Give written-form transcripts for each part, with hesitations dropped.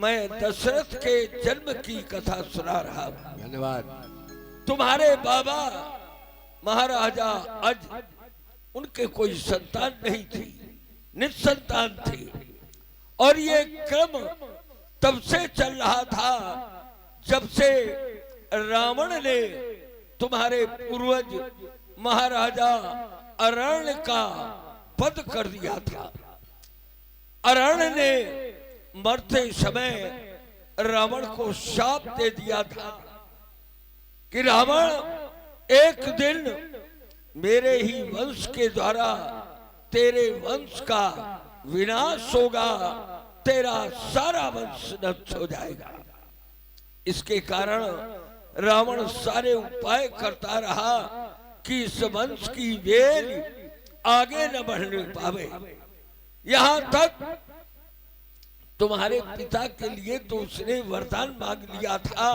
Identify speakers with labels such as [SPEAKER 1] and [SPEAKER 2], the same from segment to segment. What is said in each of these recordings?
[SPEAKER 1] मैं दशरथ के जन्म की कथा सुना रहा हूं। धन्यवाद। तुम्हारे बाबा महाराजा अज, उनके कोई संतान नहीं थी, निसंतान थे। और ये क्रम तब से चल रहा था जब से रावण ने तुम्हारे पूर्वज महाराजा अरण्य का वध कर दिया था। अरण्य ने मरते समय रावण को शाप दे दिया था कि रावण एक दिन मेरे ही वंश के द्वारा तेरे वंश का विनाश होगा, तेरा सारा वंश नष्ट हो जाएगा। इसके कारण रावण सारे उपाय करता रहा कि इस वंश की वेल आगे न बढ़ने पावे। यहां तक तुम्हारे पिता के लिए तो उसने वरदान मांग लिया था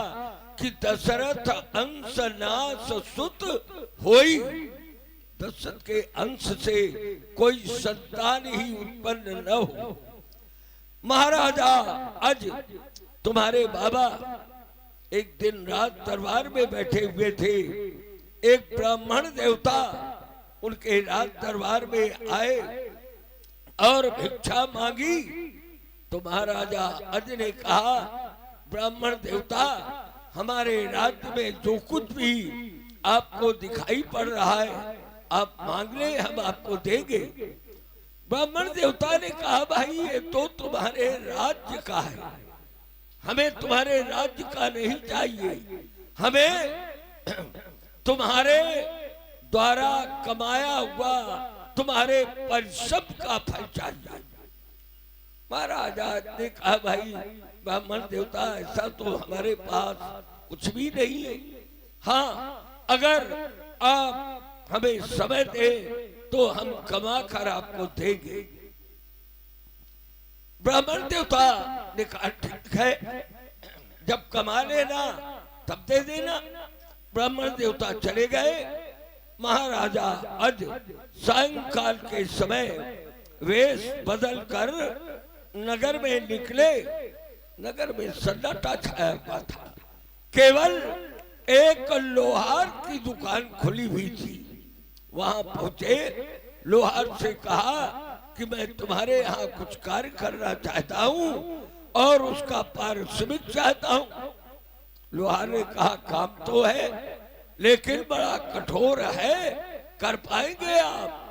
[SPEAKER 1] कि दशरथ अंश नाश सुत होई, दशरथ के अंश से कोई संतान ही उत्पन्न न हो। महाराजा अज, तुम्हारे बाबा एक दिन रात दरबार में बैठे हुए थे। एक ब्राह्मण देवता उनके रात दरबार में आए और भिक्षा मांगी। तो महाराजा अज ने कहा, ब्राह्मण देवता, हमारे राज्य में जो कुछ भी आपको दिखाई पड़ रहा है आप मांग ले, हम आपको देंगे। ब्राह्मण देवता ने कहा, भाई ये तो तुम्हारे राज्य का है, हमें तुम्हारे राज्य का नहीं चाहिए, हमें तुम्हारे द्वारा कमाया हुआ तुम्हारे परिश्रम का फल चाहिए। महाराजा ने कहा, भाई ब्राह्मण देवता, ऐसा तो हमारे पास कुछ भी नहीं है। हाँ, अगर आप हमें समय दे तो हम कमा कर आपको देंगे। ब्राह्मण देवता ने कहा, ठीक है, जब कमा लेना तब दे देना। ब्राह्मण देवता चले गए। महाराजा अज सायंकाल के समय वेश बदल कर नगर में निकले। नगर में सन्नाटा छाया हुआ था, केवल एक लोहार की दुकान खुली हुई थी। वहां पहुंचे, लोहार से कहा कि मैं तुम्हारे यहाँ कुछ कार्य करना चाहता हूँ और उसका पारिश्रमिक चाहता हूँ। लोहार ने कहा, काम तो है लेकिन बड़ा कठोर है, कर पाएंगे आप?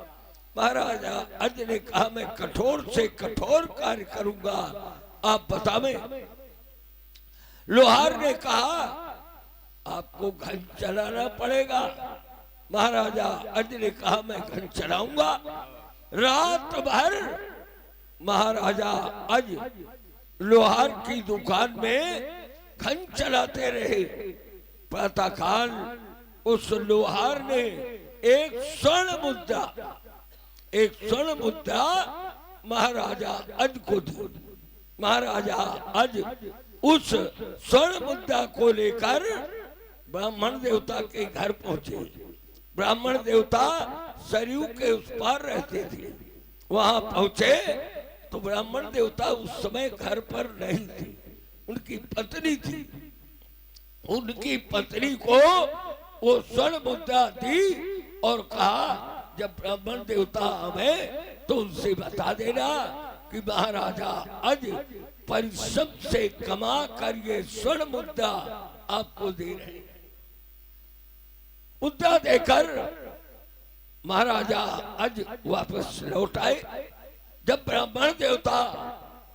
[SPEAKER 1] महाराजा अज ने कहा, मैं कठोर से कठोर कार्य करूंगा, आप बतावें। लोहार ने कहा, आपको घन चलाना पड़ेगा। महाराजा अज ने कहा, मैं घन चलाऊंगा। रात भर महाराजा अज लोहार की दुकान में घन चलाते रहे। प्रातःकाल उस लोहार ने एक स्वर्ण मुद्रा महाराजा अज को दी। महाराजा अज उस स्वर्ण मुद्रा को लेकर ब्राह्मण देवता के घर पहुंचे। ब्राह्मण देवता सरयू के उस पार रहते थे। वहां पहुंचे तो ब्राह्मण देवता उस समय घर पर नहीं थे, उनकी पत्नी थी। उनकी पत्नी को वो स्वर्ण मुद्रा दी और कहा, जब ब्राह्मण देवता आवे तो उनसे बता देना कि महाराजा अज परिश्रम से कमा कर ये स्वर्ण मुद्रा आपको दे रहे हैं। मुद्रा देकर महाराजा अज वापस लौट आए। जब ब्राह्मण देवता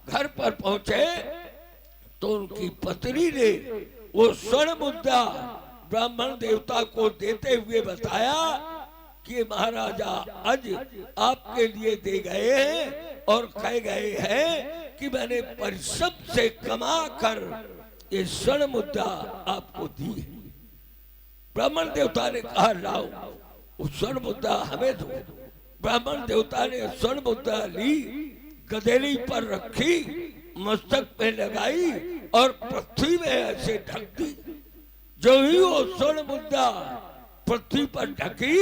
[SPEAKER 1] घर पर पहुंचे तो उनकी पत्नी ने वो स्वर्ण मुद्रा ब्राह्मण देवता को देते हुए बताया कि महाराजा अज आपके लिए दे गए हैं और कह गए हैं कि मैंने परिश्रम से कमा कर ये स्वर्ण मुद्रा आपको दी है। ब्राह्मण देवता ने कहा, लाओ वो स्वर्ण मुद्रा हमें दो। ब्राह्मण देवता ने स्वर्ण मुद्रा ली, गदेली पर रखी, मस्तक पे लगाई और पृथ्वी में ऐसे ढक दी। जो ही वो स्वर्ण मुद्रा पृथ्वी पर ढकी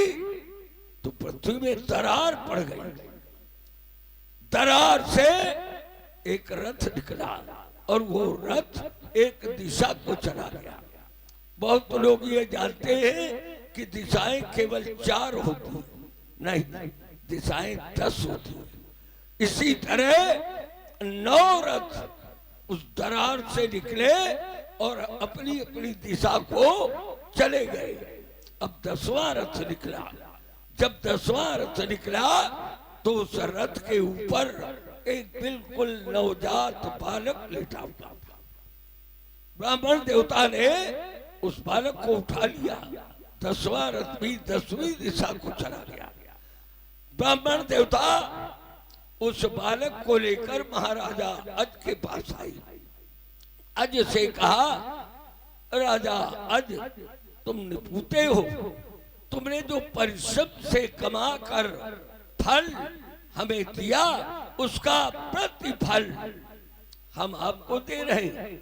[SPEAKER 1] तो पृथ्वी में दरार पड़ गई। दरार से एक रथ निकला। और वो रथ एक दिशा को चला गया। बहुत लोग ये जानते हैं कि दिशाएं केवल 4 होती, नहीं, दिशाएं 10 होती। इसी तरह 9 रथ उस दरार से निकले और अपनी अपनी दिशा को चले गए। अब 10वां रथ निकला। जब 10वां रथ निकला तो उस रथ के ऊपर एक बिल्कुल नवजात बालक लेटा हुआ था। ब्राह्मण देवता ने उस बालक को उठा लिया। 10वां रथ भी 10वीं दिशा को चला गया। ब्राह्मण देवता उस बालक को लेकर महाराजा अज के पास आई। अज से कहा, राजा अज, तुम निपुते हो, तुमने जो परिश्रम से कमा कर फल हमें दिया, उसका प्रतिफल हम आपको दे रहे हैं,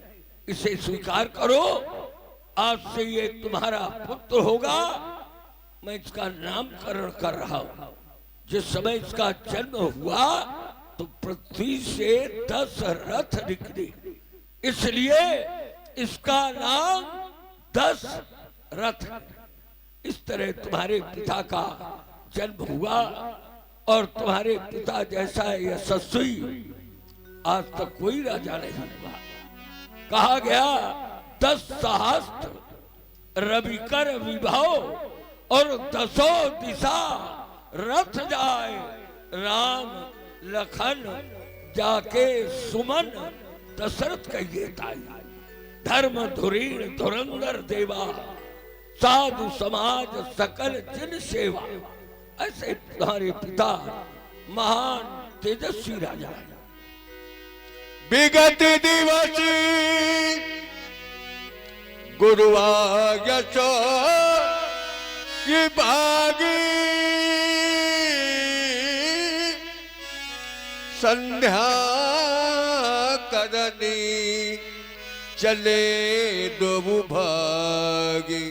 [SPEAKER 1] इसे स्वीकार करो। आज से ये तुम्हारा पुत्र होगा। मैं इसका नामकरण कर रहा हूं। जिस समय इसका जन्म हुआ तो पृथ्वी से 10 रथ निकले, इसलिए इसका नाम 10 रथ। इस तरह तुम्हारे पिता का जन्म हुआ और तुम्हारे पिता जैसा यशस्वी आज तक कोई राजा नहीं हुआ। कहा गया 10 सहस्त्र रविकर विभव और 10 दिशा रथ जाए, राम लखन जाके सुमन दशरथ कहिए ताई। धर्म धुरीण धुरंधर देवा, साधु समाज सकल जिन सेवा। ऐसे तुम्हारे पिता महान तेजस्वी राजा है।
[SPEAKER 2] विगत दिवस गुरुवार सो भागी, संध्या करनी चले दो भागी।